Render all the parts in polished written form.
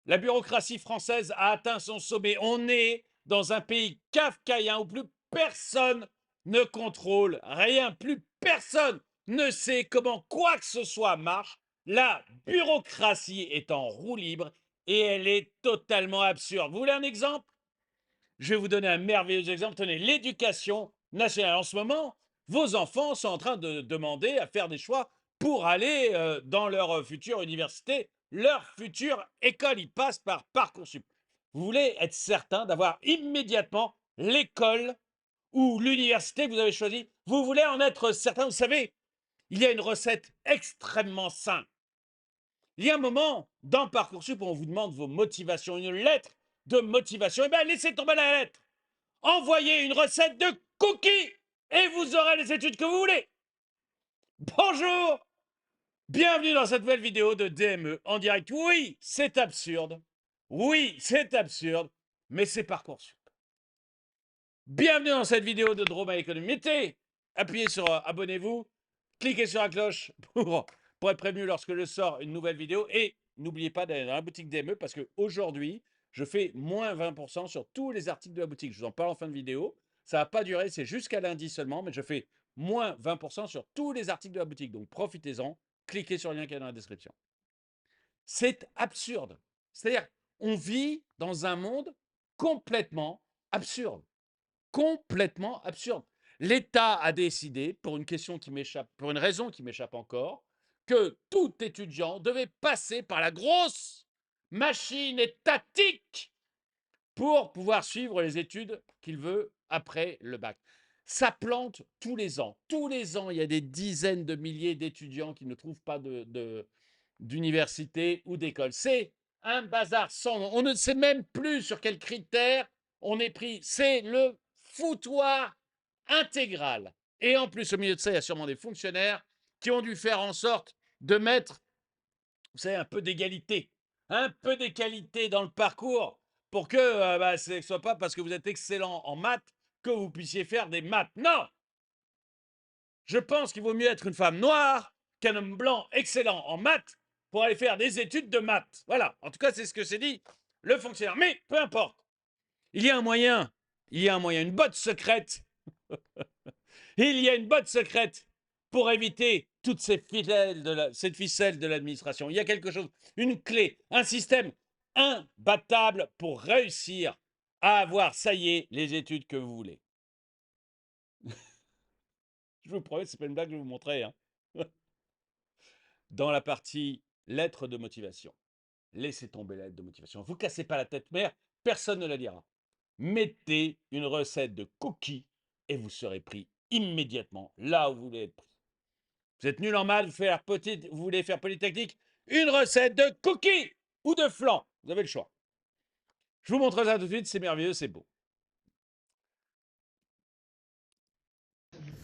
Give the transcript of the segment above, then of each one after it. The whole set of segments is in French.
La bureaucratie française a atteint son sommet. On est dans un pays kafkaïen où plus personne ne contrôle rien, plus personne ne sait comment quoi que ce soit marche. La bureaucratie est en roue libre et elle est totalement absurde. Vous voulez un exemple? Je vais vous donner un merveilleux exemple. Tenez, l'éducation nationale. En ce moment, vos enfants sont en train de demander à faire des choix pour aller dans leur future université, leur future école. Ils passent par Parcoursup. Vous voulez être certain d'avoir immédiatement l'école ou l'université que vous avez choisie. Vous voulez en être certain. Vous savez, il y a une recette extrêmement simple. Il y a un moment dans Parcoursup où on vous demande vos motivations, une lettre de motivation. Eh bien, laissez tomber la lettre. Envoyez une recette de cookies et vous aurez les études que vous voulez. Bonjour, bienvenue dans cette nouvelle vidéo de DME en direct. Oui, c'est absurde. Oui, c'est absurde, mais c'est Parcoursup. Bienvenue dans cette vidéo de Drôme à l'économie. Mettez, appuyez sur abonnez-vous, cliquez sur la cloche pour être prévenu lorsque je sors une nouvelle vidéo. Et n'oubliez pas d'aller dans la boutique DME parce qu'aujourd'hui, je fais moins 20% sur tous les articles de la boutique. Je vous en parle en fin de vidéo. Ça ne va pas durer, c'est jusqu'à lundi seulement, mais je fais moins 20% sur tous les articles de la boutique. Donc profitez-en, cliquez sur le lien qui est dans la description. C'est absurde. C'est-à-dire, on vit dans un monde complètement absurde. Complètement absurde. L'État a décidé, pour une question qui m'échappe, pour une raison qui m'échappe encore, que tout étudiant devait passer par la grosse machine étatique pour pouvoir suivre les études qu'il veut après le bac. Ça plante tous les ans. Tous les ans, il y a des dizaines de milliers d'étudiants qui ne trouvent pas d'université ou d'école. C'est un bazar sans nom. On ne sait même plus sur quels critères on est pris. C'est le foutoir intégral. Et en plus, au milieu de ça, il y a sûrement des fonctionnaires qui ont dû faire en sorte de mettre, vous savez, un peu d'égalité dans le parcours pour que ce ne soit pas parce que vous êtes excellent en maths que vous puissiez faire des maths. Non! Je pense qu'il vaut mieux être une femme noire qu'un homme blanc excellent en maths pour aller faire des études de maths. Voilà, en tout cas, c'est ce que s'est dit le fonctionnaire. Mais peu importe, il y a un moyen, une botte secrète. Il y a une botte secrète pour éviter toutes ces cette ficelle de l'administration. Il y a quelque chose, une clé, un système imbattable pour réussir à avoir, ça y est, les études que vous voulez. Je vous promets, c'est pas une blague, je vais vous montrer. Dans la partie lettres de motivation, laissez tomber la lettre de motivation. Vous cassez pas la tête mère, personne ne la lira. Mettez une recette de cookies et vous serez pris immédiatement là où vous voulez être pris. Vous êtes nul en maths, vous voulez faire polytechnique, une recette de cookies ou de flan. Vous avez le choix. Je vous montre ça tout de suite, c'est merveilleux, c'est beau.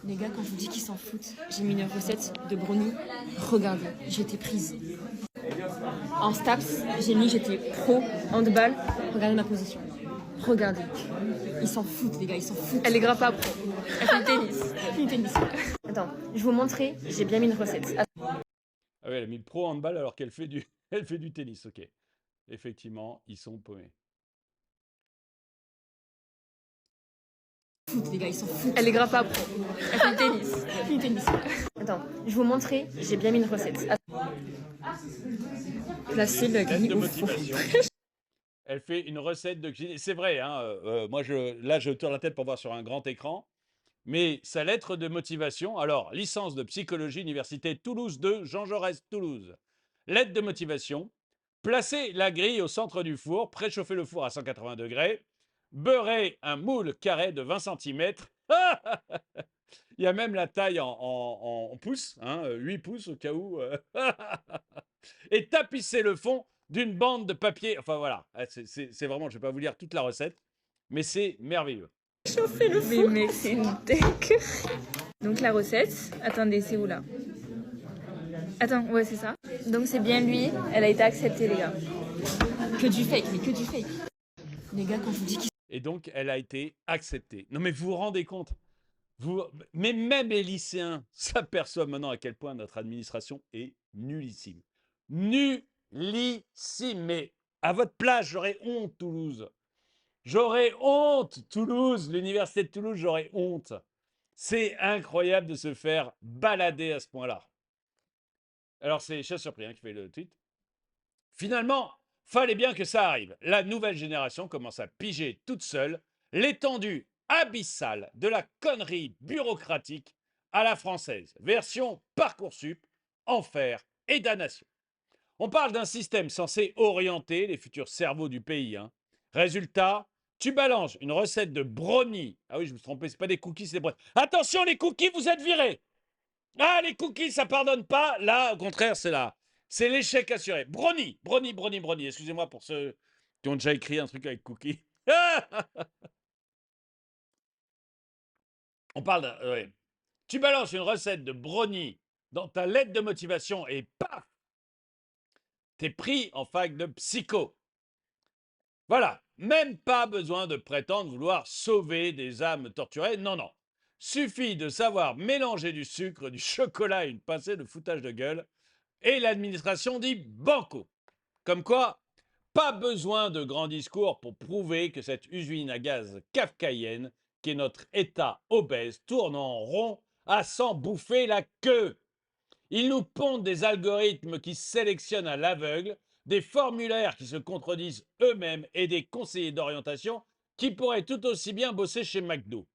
Les gars, quand je vous dis qu'ils s'en foutent, j'ai mis une recette de brownie. Regardez, j'étais prise. En STAPS, j'ai mis j'étais pro handball. Regardez ma position. Regardez. Ils s'en foutent, les gars, ils s'en foutent. Elle est grave pas pro. Elle fait du tennis. Elle fait du tennis. Attends, je vais vous montrer, j'ai bien mis une recette. Ah oui, elle a mis le pro handball alors qu'elle fait elle fait du tennis, ok. Effectivement, ils sont paumés. Les gars, ils s'en foutent. Elle est grave pas pro. Elle fait du tennis. Elle fait du tennis. Attends, je vais vous montrer, j'ai bien mis une recette. Placer le Lettre gris de au four. motivation. Elle fait une recette de cuisine. C'est vrai, moi, là, je tourne la tête pour voir sur un grand écran. Mais sa lettre de motivation, alors, licence de psychologie, Université Toulouse 2, Jean Jaurès, Toulouse. Lettre de motivation, placez la grille au centre du four, préchauffez le four à 180 degrés, beurrez un moule carré de 20 cm. Il y a même la taille en pouces, 8 pouces au cas où. Et tapissez le fond d'une bande de papier. Enfin voilà, c'est vraiment, je ne vais pas vous lire toute la recette, mais c'est merveilleux. Chauffer le four. Mais mec, c'est une dingue. Donc la recette, attendez, c'est où là? Attends, ouais, c'est ça. Donc c'est bien lui, elle a été acceptée, les gars. Que du fake, mais que du fake. Les gars, quand je vous dis qu'ils... Et donc, elle a été acceptée. Non mais vous vous rendez compte mais même les lycéens s'aperçoivent maintenant à quel point notre administration est nullissime. Nullissime. Mais À votre place, j'aurais honte, Toulouse. J'aurais honte, Toulouse, l'université de Toulouse, j'aurais honte. C'est incroyable de se faire balader à ce point-là. Alors, c'est Chasseur-Prien qui fait le tweet. Finalement, fallait bien que ça arrive. La nouvelle génération commence à piger toute seule l'étendue abyssale de la connerie bureaucratique à la française. Version Parcoursup, enfer et damnation. On parle d'un système censé orienter les futurs cerveaux du pays. Résultat, tu balances une recette de brownie. Ah oui, je me suis trompé, c'est pas des cookies, c'est des brownies. Attention, les cookies, vous êtes virés. Ah, les cookies, ça pardonne pas. Là, au contraire, c'est là. C'est l'échec assuré. Brownie, brownie, brownie, brownie. Excusez-moi pour ceux qui ont déjà écrit un truc avec cookies. On parle d'un... ouais. Tu balances une recette de brownie dans ta lettre de motivation et paf, t'es pris en fac de psycho. Voilà, même pas besoin de prétendre vouloir sauver des âmes torturées. Non, non. Suffit de savoir mélanger du sucre, du chocolat et une pincée de foutage de gueule. Et l'administration dit banco. Comme quoi, pas besoin de grands discours pour prouver que cette usine à gaz kafkaïenne, qui est notre État obèse, tourne en rond à s'en bouffer la queue. Ils nous pondent des algorithmes qui sélectionnent à l'aveugle, des formulaires qui se contredisent eux-mêmes et des conseillers d'orientation qui pourraient tout aussi bien bosser chez McDo.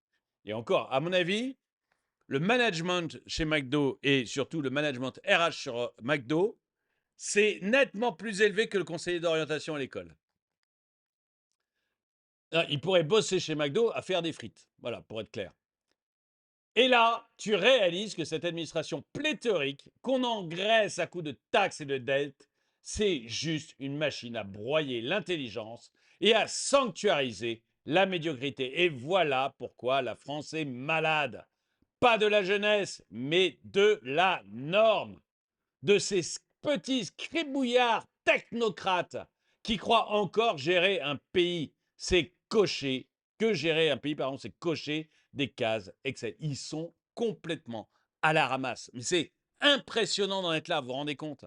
Et encore, à mon avis, le management chez McDo et surtout le management RH sur McDo, c'est nettement plus élevé que le conseiller d'orientation à l'école. Il pourrait bosser chez McDo à faire des frites, voilà, pour être clair. Et là, tu réalises que cette administration pléthorique, qu'on engraisse à coups de taxes et de dettes, c'est juste une machine à broyer l'intelligence et à sanctuariser la médiocrité. Et voilà pourquoi la France est malade. Pas de la jeunesse, mais de la norme. De ces petits scribouillards technocrates qui croient encore gérer un pays. C'est cocher. Que gérer un pays, pardon, c'est cocher des cases Excel. Ils sont complètement à la ramasse. Mais c'est impressionnant d'en être là, vous vous rendez compte?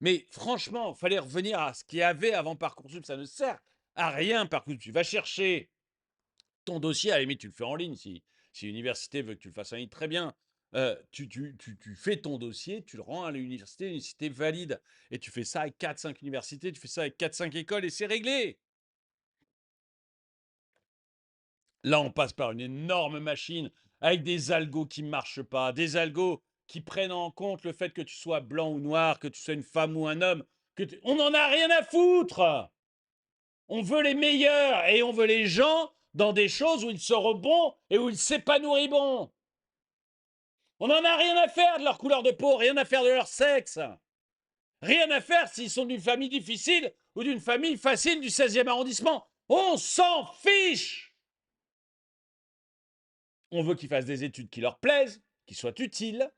Mais franchement, il fallait revenir à ce qu'il y avait avant Parcoursup. Ça ne sert à rien, Parcoursup. Tu vas chercher ton dossier, à la limite, tu le fais en ligne. Si l'université veut que tu le fasses en ligne, très bien. Tu fais ton dossier, tu le rends à l'université valide. Et tu fais ça avec 4-5 universités, tu fais ça avec 4-5 écoles et c'est réglé. Là, on passe par une énorme machine avec des algos qui ne marchent pas, des algos qui prennent en compte le fait que tu sois blanc ou noir, que tu sois une femme ou un homme. On n'en a rien à foutre. On veut les meilleurs et on veut les gens dans des choses où ils seront bons et où ils s'épanouiront. On n'en a rien à faire de leur couleur de peau, rien à faire de leur sexe. Rien à faire s'ils sont d'une famille difficile ou d'une famille facile du 16e arrondissement. On s'en fiche. On veut qu'ils fassent des études qui leur plaisent, qui soient utiles.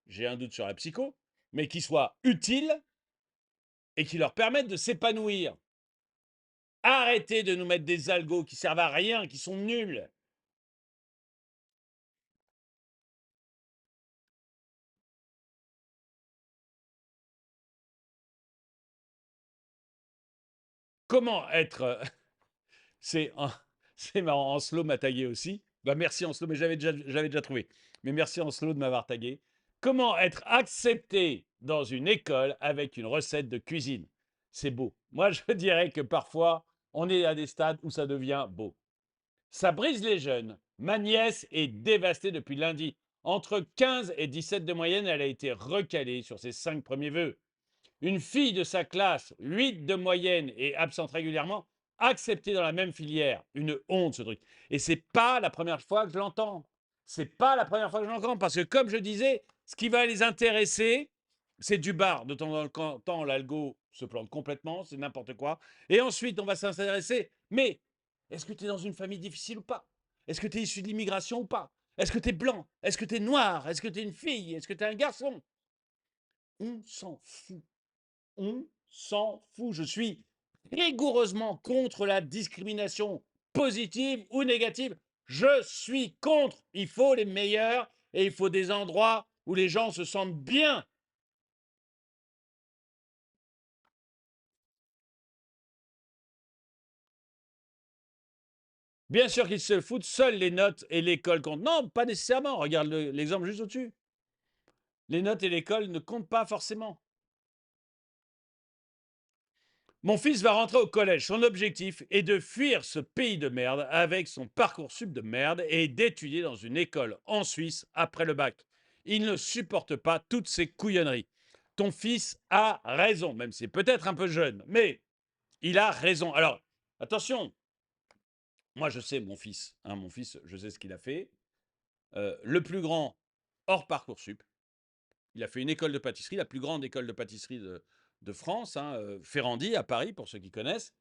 J'ai un doute sur la psycho, mais qui soient utiles et qui leur permettent de s'épanouir. Arrêtez de nous mettre des algos qui servent à rien, qui sont nuls. Comment être... c'est marrant, Ancelot m'a tagué aussi. Bah merci Ancelot, mais j'avais déjà trouvé. Mais merci Ancelot de m'avoir tagué. Comment être accepté dans une école avec une recette de cuisine? C'est beau. Moi, je dirais que parfois, on est à des stades où ça devient beau. Ça brise les jeunes. Ma nièce est dévastée depuis lundi. Entre 15 et 17 de moyenne, elle a été recalée sur ses 5 premiers vœux. Une fille de sa classe, 8 de moyenne et absente régulièrement, acceptée dans la même filière. Une honte, ce truc. Et c'est pas la première fois que je l'entends. C'est pas la première fois que je l'entends parce que, comme je disais, ce qui va les intéresser, c'est du bar. De temps en temps, l'algo se plante complètement, c'est n'importe quoi. Et ensuite, on va s'intéresser. Mais est-ce que tu es dans une famille difficile ou pas? Est-ce que tu es issu de l'immigration ou pas? Est-ce que tu es blanc? Est-ce que tu es noir? Est-ce que tu es une fille? Est-ce que tu es un garçon? On s'en fout. On s'en fout. Je suis rigoureusement contre la discrimination positive ou négative. Je suis contre. Il faut les meilleurs et il faut des endroits où les gens se sentent bien. Bien sûr qu'ils se foutent, seules les notes et l'école comptent. Non, pas nécessairement. Regarde l'exemple juste au-dessus. Les notes et l'école ne comptent pas forcément. Mon fils va rentrer au collège. Son objectif est de fuir ce pays de merde avec son Parcoursup de merde et d'étudier dans une école en Suisse après le bac. Il ne supporte pas toutes ces couillonneries. Ton fils a raison, même s'il est peut-être un peu jeune, mais il a raison. Alors, attention, moi je sais mon fils, je sais ce qu'il a fait. Le plus grand hors Parcoursup, il a fait une école de pâtisserie, la plus grande école de pâtisserie de France, Ferrandi à Paris, pour ceux qui connaissent.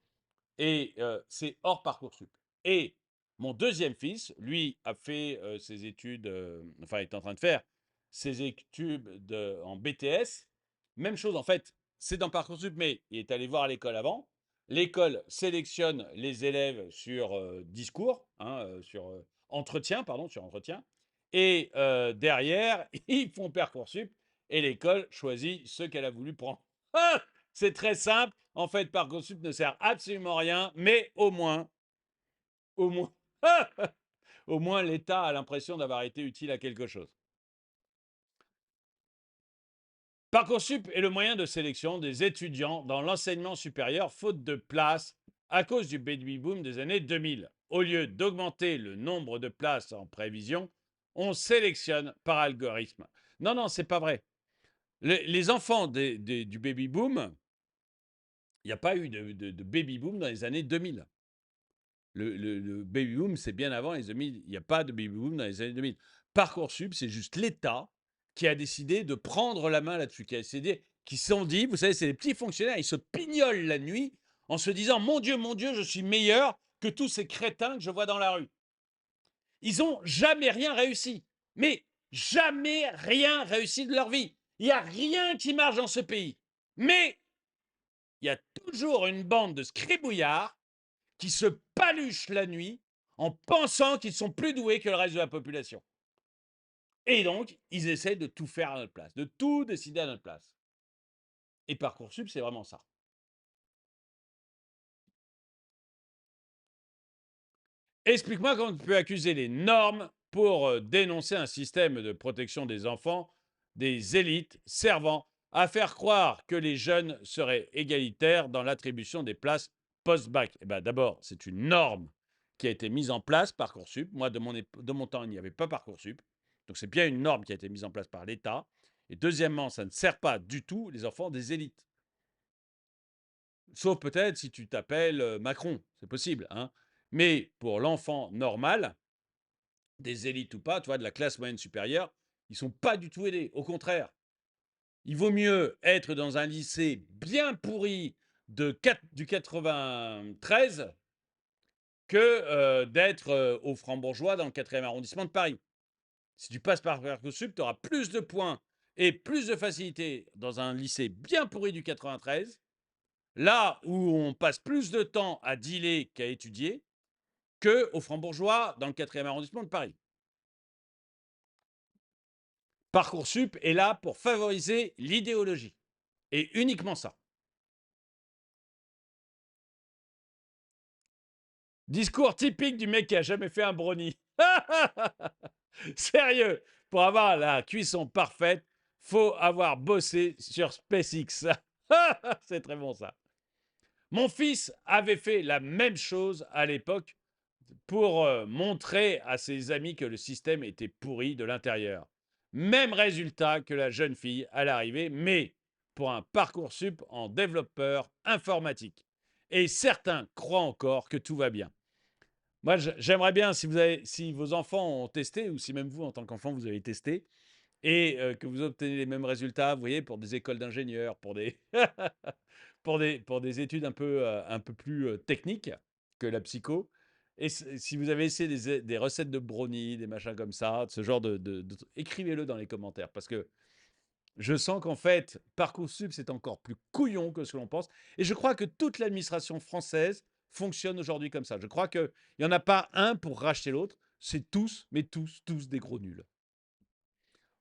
Et c'est hors Parcoursup. Et mon deuxième fils, lui, a fait ses études, enfin, il est en train de faire ses études en BTS. Même chose, en fait, c'est dans Parcoursup, mais il est allé voir l'école avant. L'école sélectionne les élèves sur discours, sur entretien, pardon, sur entretien. Et derrière, ils font Parcoursup et l'école choisit ceux qu'elle a voulu prendre. C'est très simple. En fait, Parcoursup ne sert absolument à rien, mais au moins, au moins, au moins l'État a l'impression d'avoir été utile à quelque chose. Parcoursup est le moyen de sélection des étudiants dans l'enseignement supérieur faute de place à cause du baby-boom des années 2000. Au lieu d'augmenter le nombre de places en prévision, on sélectionne par algorithme. Non, non, c'est pas vrai. Les enfants du baby-boom, il n'y a pas eu de baby-boom dans les années 2000. Le baby boom, c'est bien avant les 2000. Il n'y a pas de baby boom dans les années 2000. Parcoursup, c'est juste l'État qui a décidé de prendre la main là-dessus, qui se sont dit, vous savez, c'est les petits fonctionnaires, ils se pignolent la nuit en se disant, mon Dieu, je suis meilleur que tous ces crétins que je vois dans la rue. Ils n'ont jamais rien réussi. Mais jamais rien réussi de leur vie. Il n'y a rien qui marche dans ce pays. Mais il y a toujours une bande de scribouillards qui se paluchent la nuit en pensant qu'ils sont plus doués que le reste de la population. Et donc, ils essaient de tout faire à notre place, de tout décider à notre place. Et Parcoursup, c'est vraiment ça. Explique-moi comment tu peux accuser les normes pour dénoncer un système de protection des enfants, des élites servant à faire croire que les jeunes seraient égalitaires dans l'attribution des places post-bac. Eh ben, d'abord, c'est une norme qui a été mise en place, Parcoursup. Moi, de mon temps, il n'y avait pas Parcoursup. Donc, c'est bien une norme qui a été mise en place par l'État. Et deuxièmement, ça ne sert pas du tout les enfants des élites. Sauf peut-être si tu t'appelles Macron, c'est possible. Mais pour l'enfant normal, des élites ou pas, tu vois, de la classe moyenne supérieure, ils ne sont pas du tout aidés. Au contraire, il vaut mieux être dans un lycée bien pourri du 93 que d'être au Franc-Bourgeois dans le 4e arrondissement de Paris. Si tu passes par Parcoursup, tu auras plus de points et plus de facilité dans un lycée bien pourri du 93, là où on passe plus de temps à dealer qu'à étudier, qu'au Franc-Bourgeois dans le 4e arrondissement de Paris. Parcoursup est là pour favoriser l'idéologie. Et uniquement ça. Discours typique du mec qui a jamais fait un brownie. Sérieux, pour avoir la cuisson parfaite, faut avoir bossé sur SpaceX. C'est très bon ça. Mon fils avait fait la même chose à l'époque pour montrer à ses amis que le système était pourri de l'intérieur. Même résultat que la jeune fille à l'arrivée, mais pour un Parcoursup en développeur informatique. Et certains croient encore que tout va bien. Moi, j'aimerais bien, si vos enfants ont testé, ou si même vous, en tant qu'enfant, vous avez testé, et que vous obtenez les mêmes résultats, vous voyez, pour des écoles d'ingénieurs, pour des, pour des études un peu plus techniques que la psycho. Et si vous avez essayé des recettes de brownie, des machins comme ça, ce genre écrivez-le dans les commentaires. Parce que je sens qu'en fait, Parcoursup, c'est encore plus couillon que ce que l'on pense. Et je crois que toute l'administration française fonctionne aujourd'hui comme ça. Je crois qu'il n'y en a pas un pour racheter l'autre. C'est tous, mais tous des gros nuls.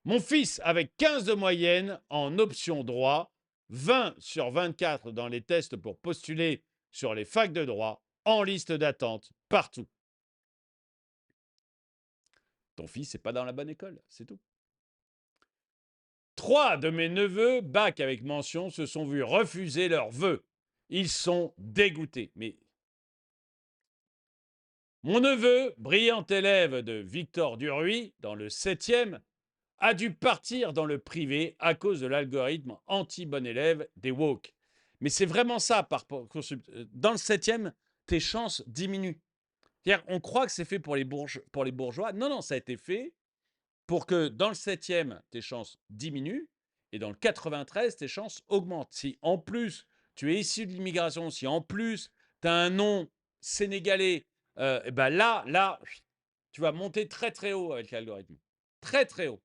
Mon fils, avec 15 de moyenne en option droit, 20 sur 24 dans les tests pour postuler sur les facs de droit, en liste d'attente, partout. ton fils n'est pas dans la bonne école, c'est tout. 3 de mes neveux, bac avec mention, se sont vus refuser leurs vœux. Ils sont dégoûtés. Mais mon neveu, brillant élève de Victor Duruy, dans le 7e, a dû partir dans le privé à cause de l'algorithme anti-bon élève des woke. Mais c'est vraiment ça, dans le 7e, tes chances diminuent. C'est-à-dire, on croit que c'est fait pour les bourgeois. Non, non, ça a été fait pour que dans le 7e, tes chances diminuent et dans le 93, tes chances augmentent. Si en plus, tu es issu de l'immigration, si en plus, tu as un nom sénégalais, et ben là, tu vas monter très très haut avec l'algorithme. Très très haut.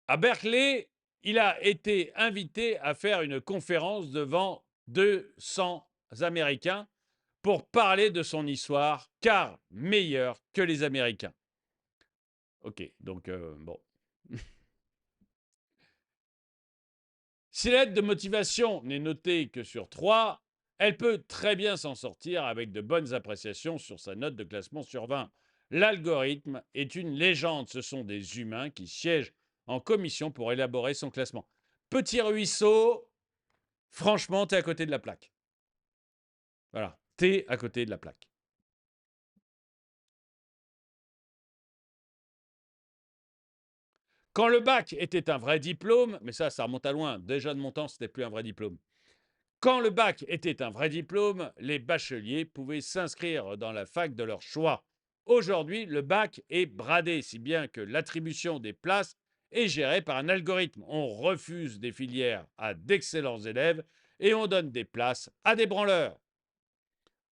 À Berkeley, il a été invité à faire une conférence devant 200 Américains pour parler de son histoire, car meilleur que les Américains. Ok, donc bon. Si l'aide de motivation n'est notée que sur 3, elle peut très bien s'en sortir avec de bonnes appréciations sur sa note de classement sur 20. L'algorithme est une légende. Ce sont des humains qui siègent en commission pour élaborer son classement. Petit ruisseau, franchement, t'es à côté de la plaque. Voilà, t'es à côté de la plaque. Quand le bac était un vrai diplôme, mais ça remonte à loin, déjà de mon temps, c'était plus un vrai diplôme. Quand le bac était un vrai diplôme, les bacheliers pouvaient s'inscrire dans la fac de leur choix. Aujourd'hui, le bac est bradé, si bien que l'attribution des places est gérée par un algorithme. On refuse des filières à d'excellents élèves et on donne des places à des branleurs.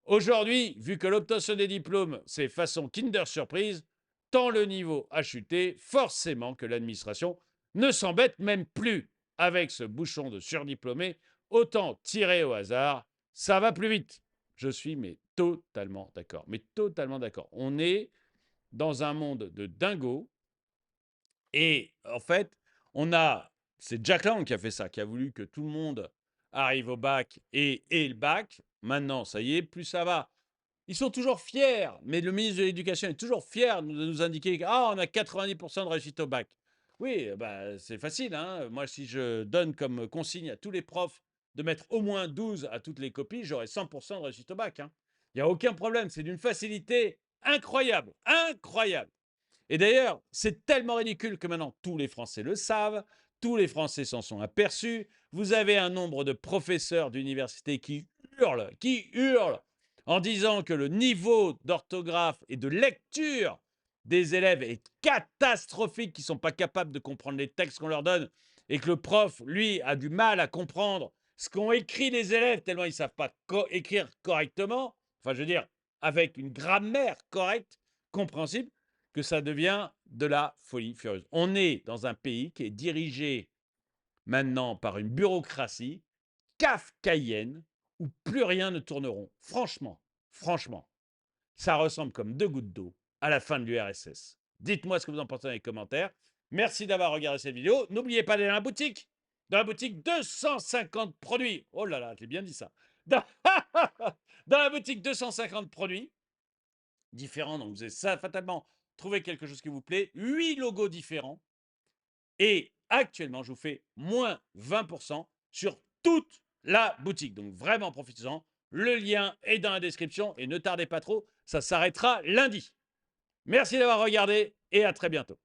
Aujourd'hui, vu que l'obtention des diplômes, c'est façon Kinder Surprise, tant le niveau a chuté, forcément que l'administration ne s'embête même plus avec ce bouchon de surdiplômés. Autant tirer au hasard, ça va plus vite. Je suis totalement d'accord. Mais totalement d'accord. On est dans un monde de dingo. Et en fait, c'est Jack Lang qui a fait ça, qui a voulu que tout le monde arrive au bac et le bac. Maintenant, ça y est, plus ça va. Ils sont toujours fiers, mais le ministre de l'Éducation est toujours fier de nous indiquer qu'on a 90% de réussite au bac. Oui, bah, c'est facile. Hein. Moi, si je donne comme consigne à tous les profs de mettre au moins 12 à toutes les copies, j'aurai 100% de réussite au bac. Hein. Il n'y a aucun problème. C'est d'une facilité incroyable. Incroyable. Et d'ailleurs, c'est tellement ridicule que maintenant tous les Français le savent, tous les Français s'en sont aperçus. Vous avez un nombre de professeurs d'université qui hurlent en disant que le niveau d'orthographe et de lecture des élèves est catastrophique, qu'ils ne sont pas capables de comprendre les textes qu'on leur donne et que le prof, lui, a du mal à comprendre ce qu'ont écrit les élèves tellement ils ne savent pas écrire correctement, enfin je veux dire, avec une grammaire correcte, compréhensible, que ça devient de la folie furieuse. On est dans un pays qui est dirigé maintenant par une bureaucratie kafkaïenne où plus rien ne tourneront. Franchement, ça ressemble comme 2 gouttes d'eau à la fin de l'URSS. Dites-moi ce que vous en pensez dans les commentaires. Merci d'avoir regardé cette vidéo. N'oubliez pas d'aller dans la boutique. Dans la boutique, 250 produits. Oh là là, j'ai bien dit ça. Dans la boutique, 250 produits différents. Donc, vous avez ça fatalement trouvé quelque chose qui vous plaît. 8 logos différents. Et actuellement, je vous fais moins 20% sur toute la boutique. Donc, vraiment, profitez-en. Le lien est dans la description et ne tardez pas trop, ça s'arrêtera lundi. Merci d'avoir regardé et à très bientôt.